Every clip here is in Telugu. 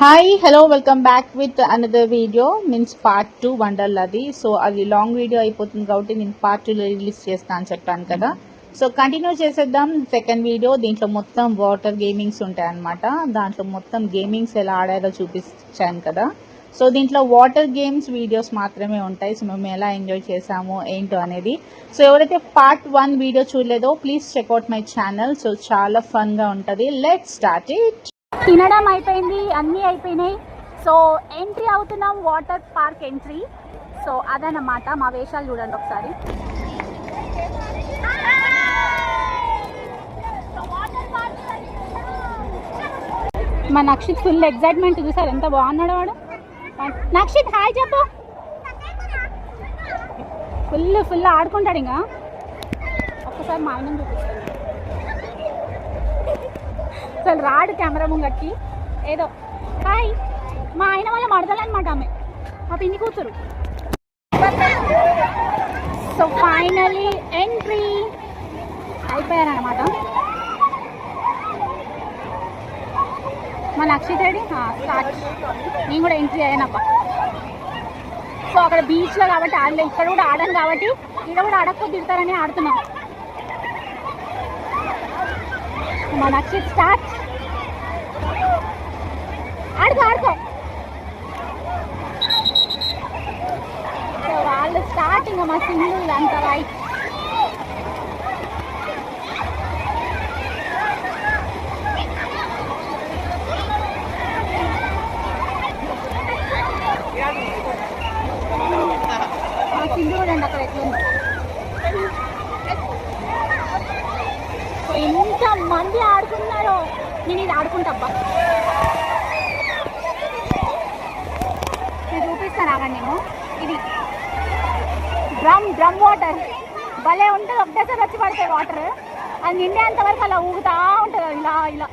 Hi hello welcome back with another video means part 2 వండర్లది. సో అది లాంగ్ వీడియో అయిపోతుంది కాబట్టి నేను పార్ట్ 2 రిలీజ్ చేస్తాను అని చెప్పాను కదా. సో కంటిన్యూ చేసేద్దాం సెకండ్ వీడియో. దీంట్లో మొత్తం వాటర్ గేమింగ్స్ ఉంటాయి అన్నమాట. దాంట్లో మొత్తం గేమింగ్స్ ఎలా ఆడారో చూపించాను కదా. సో దీంట్లో వాటర్ గేమ్స్ వీడియోస్ మాత్రమే ఉంటాయి. సో మేము ఎలా ఎంజాయ్ చేసాము ఏంటో అనేది. సో ఎవరైతే పార్ట్ 1 వీడియో చూడలేదో please check out my channel. So చాలా ఫన్గా ఉంటుంది. Let's start it. తినడం అయిపోయింది, అన్నీ అయిపోయినాయి. సో ఎంట్రీ అవుతున్నాం, వాటర్ పార్క్ ఎంట్రీ. సో అదనమాట మా వేషాలు చూడండి ఒకసారి. మా నక్షిత్ ఫుల్ ఎగ్జైట్మెంట్ చూసారు, ఎంత బాగున్నాడు వాడు. నక్షిత్ హాయ్ చెప్పు. ఫుల్ ఆడుకుంటాడు. ఇంకా ఒక్కసారి మా ఆయన చూపిస్తాను. అసలు రాడు కెమెరా ముంగట్కి. ఏదో హాయ్ మా ఆయన వాళ్ళ మడదలన్నమాట, ఆమె మా పిన్ని కూతురు. సో ఫైనలీ ఎంట్రీ అయిపోయారనమాట. మా నక్షితేడి స్టార్ట్. నేను కూడా ఎంట్రీ అయ్యానప్ప. సో అక్కడ బీచ్లో కాబట్టి ఆడలేదు, ఇక్కడ కూడా ఆడాను కాబట్టి ఇక్కడ కూడా ఆడకపోతే తిడతారని ఆడుతున్నాం. మా నక్షిత్ స్టార్ట్. ఆడుకో. సో వాళ్ళు స్టార్టింగ్ మా సింగిల్ అంతా రైట్. మా సింధు కూడా అండి అక్కడ ఎట్లుంది. ఎంత మంది ఆడుకున్నారో. నేను ఇది ఆడుకుంటాబ్బా, నేను చూపిస్తాను ఆగండి. నేను ఇది డ్రమ్ వాటర్ భలే ఉంటుంది. ఒకటేసారి వచ్చి పడతాయి వాటర్. అది నిండేంత వరకు అలా ఊగుతూ ఉంటుంది ఇలా ఇలా.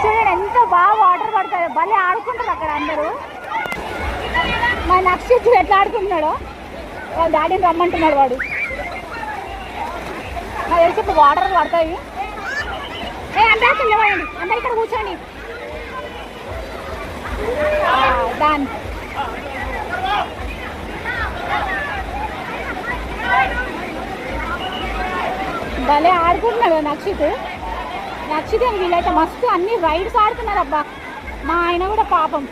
చూడండి ఎంత బాగా వాటర్ పడుతుంది, భలే ఆడుకుంటారు అక్కడ అందరూ. మా నక్షిత్ ఎట్లా ఆడుకుంటున్నాడో, వాళ్ళ డాడీని రమ్మంటున్నాడు వాడు. నాకు తెలిసి ఇప్పుడు వాటర్ పడతాయి. అందరూ నిలబడండి, అందరు ఇక్కడ కూర్చోండి. దాని భలే ఆడుకుంటున్నాడు నక్షిత్. అని వీళ్ళైతే మస్తు అన్ని రైడ్స్ ఆడుతున్నారు అబ్బా. మా ఆయన కూడా పాపం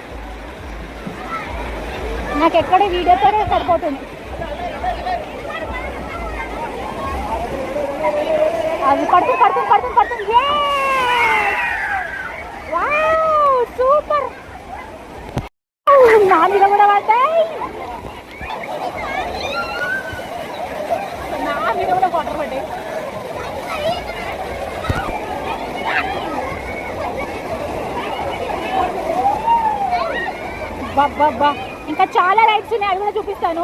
నాకు ఎక్కడే వీడియోతో సరిపోతుంది. అది పడుతుంది. సూపర్. నా మీద కూడా పడతాయి, నా మీద కూడా వాటర్ పడ్డాయి. బాబా ఇంకా చాలా రైడ్స్ ఉన్నాయి, అవి కూడా చూపిస్తాను.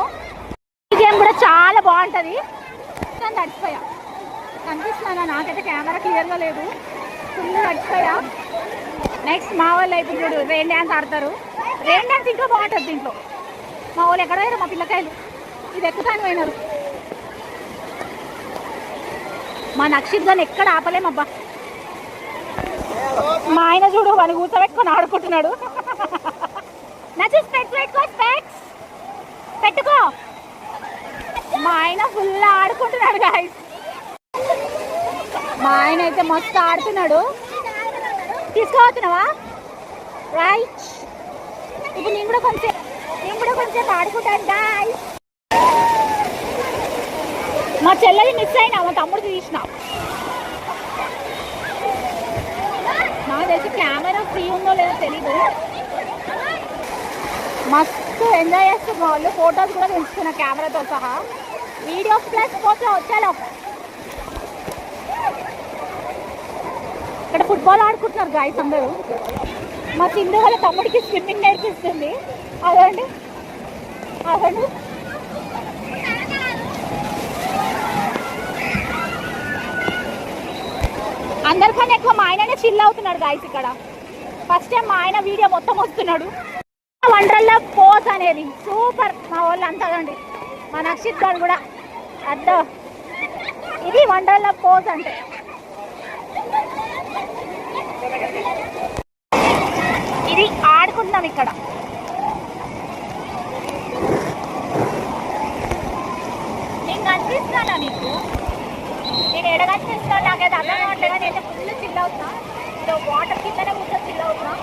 ఈ గేమ్ కూడా చాలా బాగుంటుంది. నేను నడిచిపోయా, కనిపిస్తున్నానా? నాకైతే కెమెరా క్లియర్గా లేదు. ఫుల్ నడిచిపోయా. నెక్స్ట్ మా వాళ్ళు అయితే చూడు రెయిన్ డ్యాన్స్ ఆడతారు. రెయిన్ డ్యాన్స్ ఇంకా బాగుంటుంది దీంట్లో. మా వాళ్ళు ఎక్కడ పోయారు, మా పిల్లకాయలు ఇది ఎక్కుతాను పోయినారు. మా నక్షిత్ గాని ఎక్కడ ఆపలేమబ్బా. మా ఆయన చూడు వాడిని కూర్చోబెట్టుకొని ఆడుకుంటున్నాడు. పెట్టుకో. మా ఆయన ఫుల్ ఆడుకుంటున్నాడు గాయ్స్. మా ఆయన అయితే మస్తు ఆడుతున్నాడు. తీసుకోవచ్చున్నావా? రైట్. ఇప్పుడు నేను కూడా కొంచెం ఆడుకుంటాను గాయ్స్. మా చెల్లెది మిస్ అయినా, మా తమ్ముడు తీసిన. నాకు తెలిసి కెమెరా ఫ్రీ ఉందో లేదో తెలీదు. మస్తు ఎంజాయ్ చేస్తున్న వాళ్ళు. ఫొటోస్ కూడా తెచ్చుకున్న కెమెరాతో సహా. వీడియోస్ ప్లస్ ఫోటో వచ్చాలో. ఇక్కడ ఫుట్బాల్ ఆడుకుంటున్నారు గాయస్ అందరూ. మా సింధు వాళ్ళ తమ్ముడికి స్విమ్మింగ్ నేర్పిస్తుంది. అదండి అందరికన్నా ఎక్కువ మా ఆయననే చిల్ అవుతున్నాడు గాయస్. ఇక్కడ ఫస్ట్ టైం మా ఆయన వీడియో మొత్తం వస్తున్నాడు. వండర్లా పోస్ అనేది సూపర్. మా వాళ్ళు అంతా మా నక్షిత్ గారు కూడా అద్దా ఇది వండర్లా పోజ్ అంటే. ఇది ఆడుకుంటున్నాం ఇక్కడ. నేను కనిపిస్తానా నీకు? నేను ఎడ కనిపిస్తాను నాకైతే అర్థం కావట్లేదు. నేనైతే ఫుల్ చిల్ అవుతున్నా. సో వాటర్ కిందనే కూర్చొని చిల్ అవుతున్నా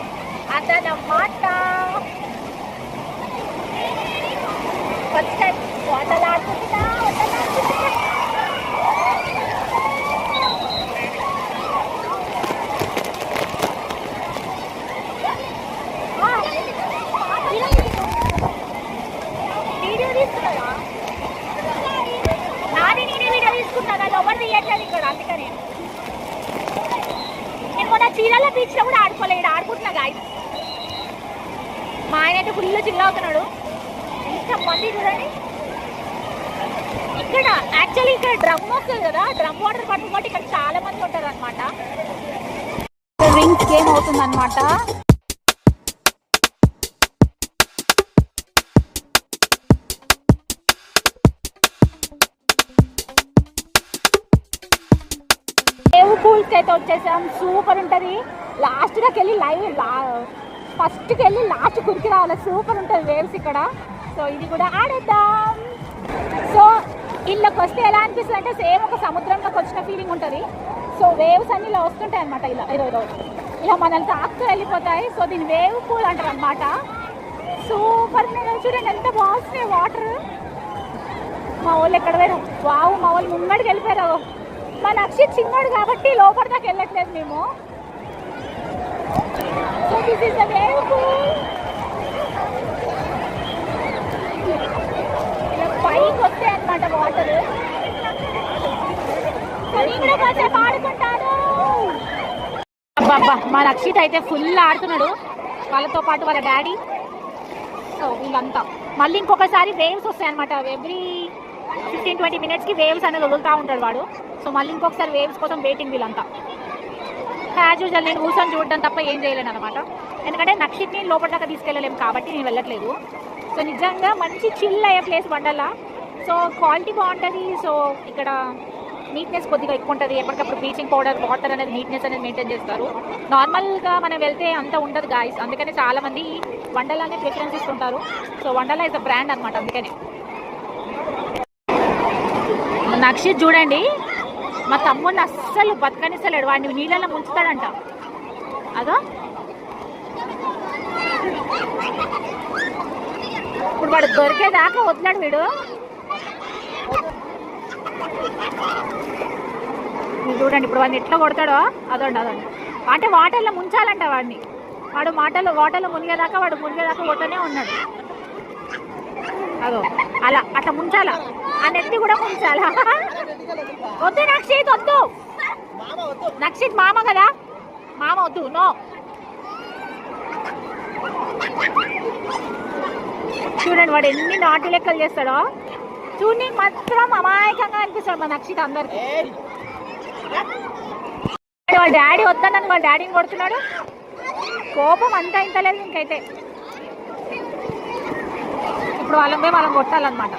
అదనమాట. ఫస్ట్ టైం వాటర్ ఆడుకుంటున్నా. వీడియో తీసుకున్నారా? నాది నేనే వీడియో తీసుకుంటాను. లోపల తీయట్లేదు ఇక్కడ. అందుకని నేను మొన్న చీరాల బీచ్లో కూడా ఆడుకోలేదు. ఆడుకుంటున్నా గాయస్. మా ఆయన అయితే ఫుల్ చిల్ అవుతున్నాడు. ఎంత మంది చూడండి ఇక్కడ. యాక్చువల్లీ ఇక్కడ డ్రమ్ వస్తుంది కదా, డ్రమ్ వాటర్ పట్టుకోటి ఇక్కడ చాలా మంది ఉంటారు అనమాట. రింగ్స్ గేమ్ అవుతుంది అనమాట. పూల్స్ అయితే వచ్చేసాం. సూపర్ ఉంటుంది. లాస్ట్కి వెళ్ళి ఫస్ట్కి వెళ్ళి లాస్ట్ కురికి రావాలి. సూపర్ ఉంటుంది వేవ్స్ ఇక్కడ. సో ఇది కూడా ఆడేద్దాం. సో ఇళ్ళకి వస్తే ఎలా అనిపిస్తుంది అంటే సేమ్ ఒక సముద్రంలోకి వచ్చిన ఫీలింగ్ ఉంటుంది. సో వేవ్స్ అన్ని ఇలా వస్తుంటాయి అనమాట. ఇలా మనల్ని తాకుతూ వెళ్ళిపోతాయి. సో దీన్ని వేవ్ పూల్ అంటారు అనమాట. సూపర్. చూడండి ఎంత బాగున్నాయి వాటర్. మా వాళ్ళు ఎక్కడ పోయారు? వావు, మా వాళ్ళు ముంగడికి వెళ్ళిపోయారు. మా నక్షిత్ చిన్నోడు కాబట్టి లోపల దాకా వెళ్ళట్లేదు మేము. So this is the wave pool. ఇలా పైకి వస్తాయి అన్నమాట వాటర్. సో నేను కూడా కాసేపు ఆడుకుంటాను. అబ్బా, మా నక్షిత్ అయితే ఫుల్ ఆడుతున్నాడు వాళ్ళతో పాటు వాళ్ళ డాడీ. సో వీళ్ళంతా మళ్ళీ ఇంకొకసారి వేవ్స్ వస్తాయి అనమాట. ఎవ్రీ 15-20 minutesకి వేవ్స్ అనేది వదులుతూ ఉంటాడు వాడు. సో మళ్ళీ ఇంకొకసారి వేవ్స్ కోసం వెయిటింగ్ వీళ్ళంతా. యాజ్ యూజువల్ నేను కూర్చొని చూడడం తప్ప ఏం చేయలేను అనమాట. ఎందుకంటే నక్షిత్ని లోపల దాకా తీసుకెళ్ళలేము కాబట్టి నేను వెళ్ళట్లేదు. సో నిజంగా మంచి చిల్ అయ్యే ప్లేస్ వండర్లా. సో క్వాలిటీ బాగుంటుంది. సో ఇక్కడ నీట్నెస్ కొద్దిగా ఎక్కువ ఉంటుంది. ఎప్పటికప్పుడు బ్లీచింగ్ పౌడర్, వాటర్ అనేది నీట్నెస్ అనేది మెయింటైన్ చేస్తారు. నార్మల్గా మనం వెళ్తే అంత ఉండదు గాయస్. అందుకని చాలామంది వండర్లానే ప్రిఫరెన్స్ ఇస్తుంటారు. So Wonderla is a brand అనమాట. అందుకనే నక్షిత్ చూడండి మా తమ్ముడిని అస్సలు బతకనిస్తలేడు. వాడిని నీళ్ళలో ముంచుతాడంట. అదో ఇప్పుడు వాడు దొరికేదాకా వదిలాడు వీడు. చూడండి ఇప్పుడు వాడిని ఎట్లా కొడతాడో. అదండి అంటే వాటర్లో ముంచాలంట వాడిని. వాడు వాటర్లో మునిగేదాకా కొడుతూనే ఉన్నాడు. అదో అట్లా ముంచాలా. ఆ నెత్తి కూడా ముంచాలా. వద్దు నక్షిత్, వద్దు. నక్షిత్ మామ కదా, మామ వద్దు. నో. చూడండి వాడు ఎన్ని నాటు లెక్కలు చేస్తాడో. చూడండి మాత్రం అమాయకంగా అనిపిస్తాడు మా నక్షిత్ అందరికి. వాళ్ళ డాడీ వద్దన్నాను, వాళ్ళ డాడీని కొడుతున్నాడు. కోపం అంతా ఇంత లేదు ఇంకైతే. ఇప్పుడు వాళ్ళని కొట్టాలన్నమాట.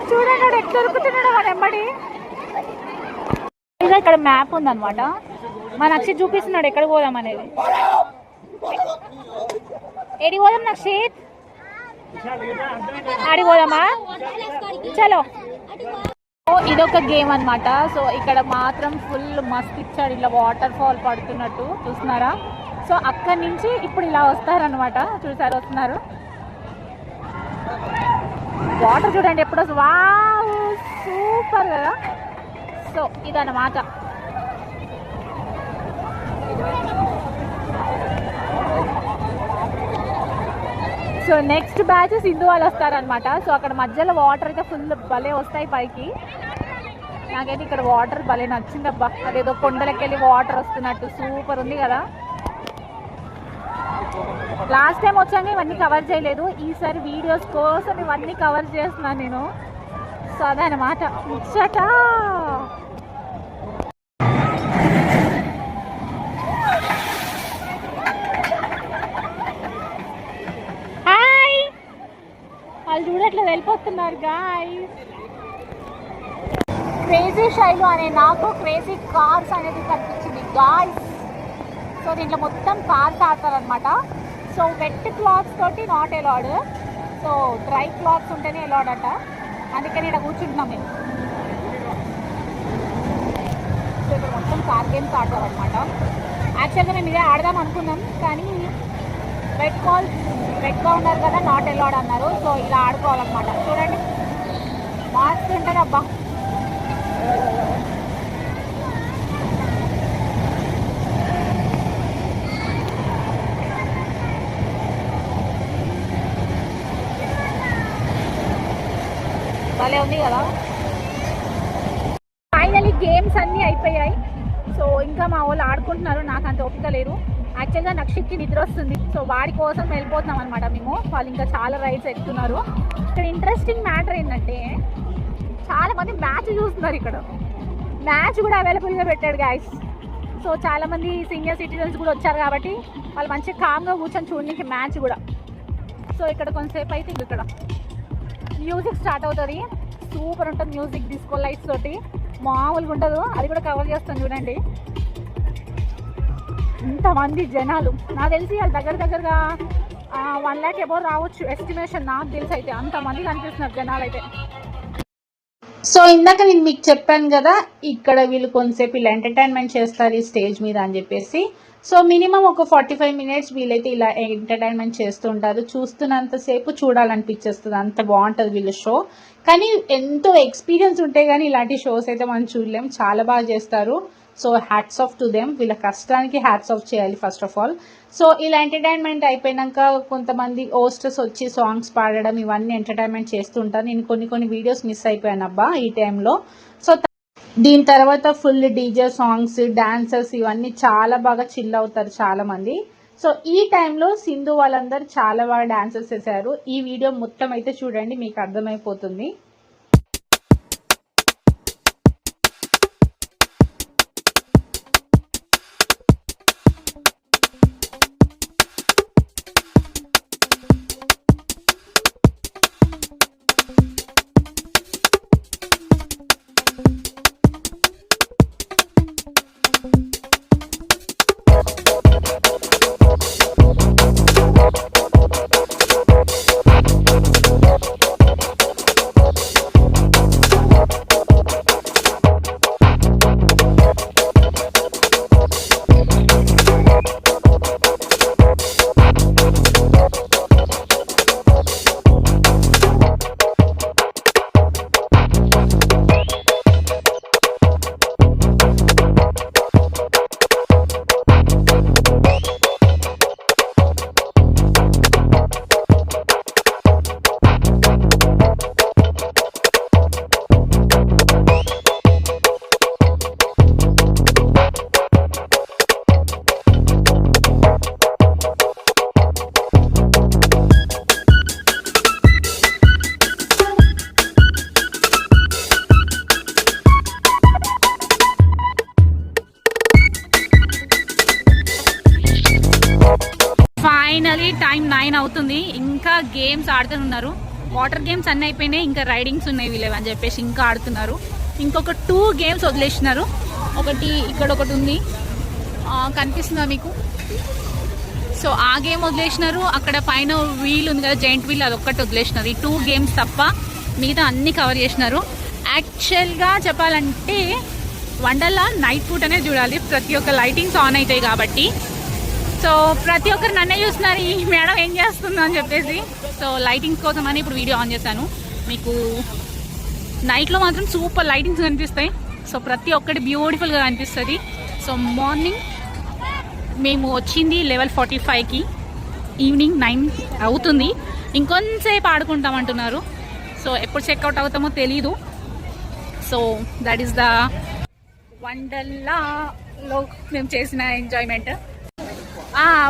చూడండి వాడు ఎట్లా దొరుకుతున్నాడు వాడు ఎంబడి. ఇక్కడ మ్యాప్ ఉందన్నమాట. మా నక్షిత్ చూపిస్తున్నాడు ఎక్కడ పోదాం అనేది. ఏడి పోదాం నక్షిత్? ఆడి పోదామా? చలో. ఇదొక గేమ్ అనమాట. సో ఇక్కడ మాత్రం ఫుల్ మస్త్ ఇచ్చాడు. ఇలా వాటర్ ఫాల్ పడుతున్నట్టు చూస్తున్నారా? సో అక్కడి నుంచి ఇప్పుడు ఇలా వస్తారనమాట. చూసారు వస్తున్నారు. వాటర్ చూడండి ఎప్పుడు వస్తుంది. వావ్ సూపర్ కదా. సో ఇదన్నమాట. సో నెక్స్ట్ బ్యాచ్ సింధు వాళ్ళు వస్తారనమాట. సో అక్కడ మధ్యలో వాటర్ అయితే ఫుల్ భలే వస్తాయి పైకి. నాకైతే ఇక్కడ వాటర్ భలే నచ్చిందబ్బా. అదేదో కొండలకి వెళ్ళి వాటర్ వస్తున్నట్టు సూపర్ ఉంది కదా. లాస్ట్ టైం వచ్చాక ఇవన్నీ కవర్ చేయలేదు. ఈసారి వీడియోస్ కోసం ఇవన్నీ కవర్ చేస్తున్నాను నేను. సో అదనమాట ముచ్చట. అట్లా వెళ్ళిపోతున్నారు గాయ్స్. క్రేజీ శైలు అనే నాకు క్రేజీ కార్స్ అనేది కనిపించింది గాయ్స్. సో దీంట్లో మొత్తం కార్స్ ఆడతారనమాట. సో వెట్ క్లాత్స్ తోటి not allowed, so dry clothes ఉంటేనే అలౌడ్ అట. అందుకని ఇక్కడ కూర్చుంటున్నాం మేము. సో ఇక్కడ మొత్తం కార్ గేమ్స్ ఆడతారనమాట. యాక్చువల్గా మేము ఇదే ఆడదాం అనుకున్నాం, కానీ వెట్గా ఉన్నారు కదా, నాట్ అలౌడ్ అన్నారు. సో ఇలా ఆడుకోవాలన్నమాట. చూడండి మస్తు ఉంటుంది అబ్బా. భలే ఉంది కదా. ఫైనలీ గేమ్స్ అన్నీ అయిపోయాయి. సో ఇంకా మా వాళ్ళు ఆడుకుంటున్నారు, నాకు అంత ఓపిక లేదు. యాక్చువల్గా నక్షిత్కి నిద్ర వస్తుంది, సో వాడి కోసం వెళ్ళిపోతున్నాం అనమాట మేము. వాళ్ళు ఇంకా చాలా రైడ్స్ ఎక్కుతున్నారు. ఇక్కడ ఇంట్రెస్టింగ్ మ్యాటర్ ఏంటంటే చాలా మంది మ్యాచ్ చూస్తున్నారు. ఇక్కడ మ్యాచ్ కూడా అవైలబుల్గా పెట్టాడు గాయస్. సో చాలామంది సీనియర్ సిటిజన్స్ కూడా వచ్చారు కాబట్టి వాళ్ళు మంచిగా కామ్గా కూర్చొని చూడడానికి మ్యాచ్ కూడా. సో ఇక్కడ కొంతసేపు అయితే ఇక్కడ మ్యూజిక్ స్టార్ట్ అవుతుంది. సూపర్ ఉంటుంది మ్యూజిక్, డిస్కో లైట్స్ తోటి మామూలుగా ఉండదు. అది కూడా కవర్ చేస్తాను చూడండి. ఇంతమంది జనాలు, నాకు తెలిసి వాళ్ళు దగ్గరగా 1 lakh అబౌవ్ రావచ్చు ఎస్టిమేషన్, నాకు తెలిసి. అయితే అంతమంది కనిపిస్తున్నారు జనాలు అయితే. సో ఇందాక నేను మీకు చెప్పాను కదా, ఇక్కడ వీళ్ళు కొంతసేపు ఇలా ఎంటర్టైన్మెంట్ చేస్తారు ఈ స్టేజ్ మీద అని చెప్పేసి. సో మినిమం ఒక 45 minutes వీళ్ళైతే ఇలా ఎంటర్టైన్మెంట్ చేస్తూ ఉంటారు. చూస్తున్నంతసేపు చూడాలనిపించేస్తుంది, అంత బాగుంటుంది వీళ్ళ షో. కానీ ఎంతో ఎక్స్పీరియన్స్ ఉంటే కానీ ఇలాంటి షోస్ అయితే మనం చూడలేం. చాలా బాగా చేస్తారు. So hats off to them. వీళ్ళ కష్టానికి హ్యాట్స్ ఆఫ్ చేయాలి ఫస్ట్ ఆఫ్ ఆల్. సో ఇలా ఎంటర్టైన్మెంట్ అయిపోయాక కొంతమంది హోస్టర్స్ వచ్చి సాంగ్స్ పాడడం ఇవన్నీ ఎంటర్టైన్మెంట్ చేస్తుంటారు. నేను కొన్ని వీడియోస్ మిస్ అయిపోయాను అబ్బా ఈ టైంలో. సో దీని తర్వాత ఫుల్ డీజే సాంగ్స్, డాన్సర్స్ ఇవన్నీ చాలా బాగా చిల్ అవుతారు చాలా మంది. సో ఈ టైంలో సింధు వాళ్ళందరూ చాలా బాగా డాన్సెస్ చేశారు. ఈ వీడియో మొత్తం అయితే చూడండి, మీకు అర్థమైపోతుంది. ఫైనలీ టైం 9 అవుతుంది. ఇంకా గేమ్స్ ఆడుతున్నారు. వాటర్ గేమ్స్ అన్నీ అయిపోయినాయి, ఇంకా రైడింగ్స్ ఉన్నాయి వీళ్ళవి అని చెప్పేసి ఇంకా ఆడుతున్నారు. ఇంకొక 2 గేమ్స్ వదిలేసినారు. ఒకటి ఇక్కడ ఒకటి ఉంది, కనిపిస్తుందా మీకు? సో ఆ గేమ్ వదిలేసినారు. అక్కడ పైన వీల్ ఉంది కదా, జైంట్ వీల్, అది ఒక్కటి వదిలేసినారు. ఈ 2 గేమ్స్ తప్ప మిగతా అన్ని కవర్ చేసినారు. యాక్చువల్గా చెప్పాలంటే వండర్లా నైట్ పూట అనే చూడాలి, ప్రతి ఒక్క లైటింగ్స్ ఆన్ అవుతాయి కాబట్టి. సో ప్రతి ఒక్కరు నన్నే చూస్తున్నారు, ఈ మేడం ఏం చేస్తుందో అని చెప్పేసి. సో లైటింగ్స్ కోసం అని ఇప్పుడు వీడియో ఆన్ చేశాను. మీకు నైట్లో మాత్రం సూపర్ లైటింగ్స్ కనిపిస్తాయి. సో ప్రతి ఒక్కటి బ్యూటిఫుల్గా కనిపిస్తుంది. సో మార్నింగ్ మేము వచ్చింది 11:45కి, ఈవినింగ్ 9 అవుతుంది. ఇంకొంతసేపు ఆడుకుంటామంటున్నారు. సో ఎప్పుడు చెక్అవుట్ అవుతామో తెలీదు. సో దట్ ఈస్ ద వండర్లాలో మేము చేసిన ఎంజాయ్మెంట్.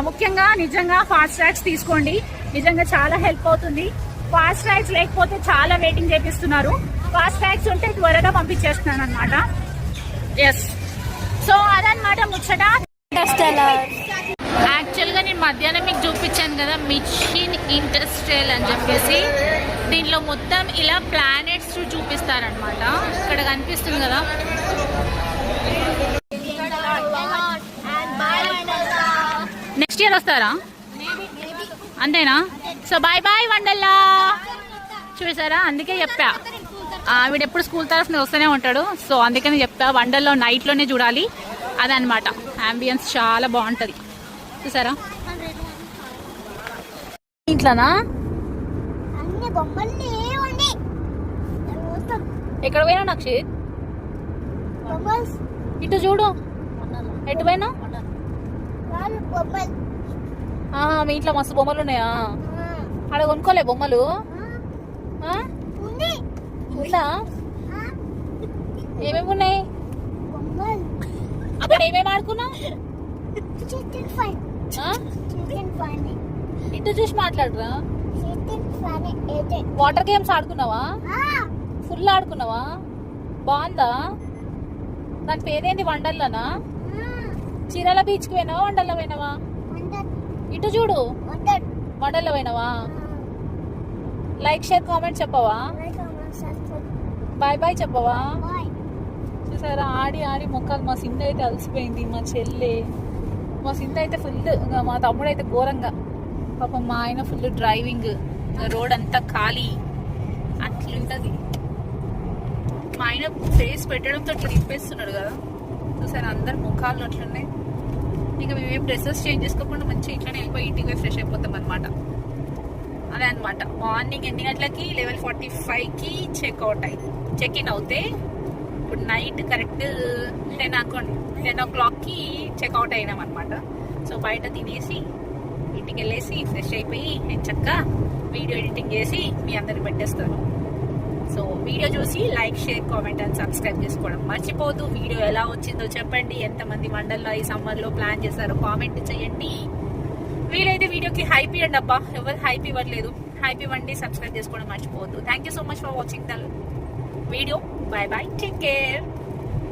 ముఖ్యంగా నిజంగా ఫాస్ట్ ట్రాక్స్ తీసుకోండి, నిజంగా చాలా హెల్ప్ అవుతుంది. ఫాస్ట్ ట్రాక్స్ లేకపోతే చాలా వెయిటింగ్ చేపిస్తున్నారు. ఫాస్ట్ ట్రాక్స్ ఉంటే త్వరగా పంపించేస్తున్నాను అనమాట. ఎస్, సో అదనమాట ముచ్చట. యాక్చువల్గా నేను మధ్యాహ్నం మీకు చూపించాను కదా మిషన్ ఇంటర్స్టెల్ అని చెప్పేసి. దీంట్లో మొత్తం ఇలా ప్లానెట్స్ చూపిస్తారనమాట. ఇక్కడ కనిపిస్తుంది కదా. నెక్స్ట్ ఇయర్ వస్తారా? అంతేనా? So bye bye Wonderla. చూసారా, అందుకే చెప్పా వీడెప్పుడు స్కూల్ తరఫున వస్తూనే ఉంటాడు. సో అందుకని చెప్తా వండర్లో నైట్లోనే చూడాలి. అదనమాట అంబియన్స్ చాలా బాగుంటుంది. చూసారా ఇంట్లోనా ఎక్కడ పోయినా నక్షిత్? ఇటు చూడు, ఎటు పోయినా? మీ ఇంట్లో మస్తు బొమ్మలు ఉన్నాయా? అక్కడ కొనుక్కోలే బొమ్మలు? ఉందా? ఏమేమి ఉన్నాయి అక్కడ? ఏమేమి ఆడుకున్నావు? ఇటు చూసి మాట్లాడరా. వాటర్ గేమ్స్ ఆడుకున్నావా? ఫుల్ ఆడుకున్నావా? బాగుందా? దాని పేరేంటి? వండర్లోనా? చీరాల బీచ్ కి పోయినావా? వండర్లో పోయినావా? ఇటు చూడు, వండర్లో పోయినావా? లైక్ షేర్ కామెంట్ చెప్పవా? బాయ్ బాయ్ చెప్పవా? చూసారా ఆడి ఆడి మొక్కలు. మా సింధు అయితే అలసిపోయింది, మా చెల్లి. మా సింధు అయితే ఫుల్, మా తమ్ముడు అయితే ఘోరంగా. పాపం మా ఆయన ఫుల్ డ్రైవింగ్, రోడ్ అంతా ఖాళీ అట్లుంటది. మా ఆయన ఫేస్ పెట్టడంతో అట్లా తిప్పేస్తున్నాడు కదా. చూసారా అందరు ముఖాలు అట్లున్నాయి. ఇంకా మేమేం డ్రెస్సెస్ చేంజ్ చేసుకోకుండా మంచిగా ఇట్లా వెళ్ళిపోయి ఇంటికి ఫ్రెష్ అయిపోతాం అనమాట. అదే అనమాట. మార్నింగ్ ఎన్ని గంటలకి? 11:45కి చెక్ ఇన్ అవుతే ఇప్పుడు నైట్ కరెక్ట్ 10 o'clockకి చెక్అవుట్ అయినాం అనమాట. సో బయట తినేసి ఇంటికి వెళ్ళేసి ఫ్రెష్ అయిపోయి నేను చక్కగా వీడియో ఎడిటింగ్ చేసి మీ అందరికి పెట్టేస్తాను. సో వీడియో చూసి like share comment and subscribe చేసుకోవడం మర్చిపోదు. వీడియో ఎలా వచ్చిందో చెప్పండి. ఎంతమంది వండర్లో ఈ సమ్మర్లో ప్లాన్ చేశారో కామెంట్ చేయండి. వీలైతే వీడియోకి హైప్ ఇవ్వండి అబ్బా. ఎవరు హైప్ ఇవ్వట్లేదు, హైప్ ఇవ్వండి. సబ్స్క్రైబ్ చేసుకోవడం మర్చిపోవద్దు. Thank you so much for watching the video. Bye bye, take care.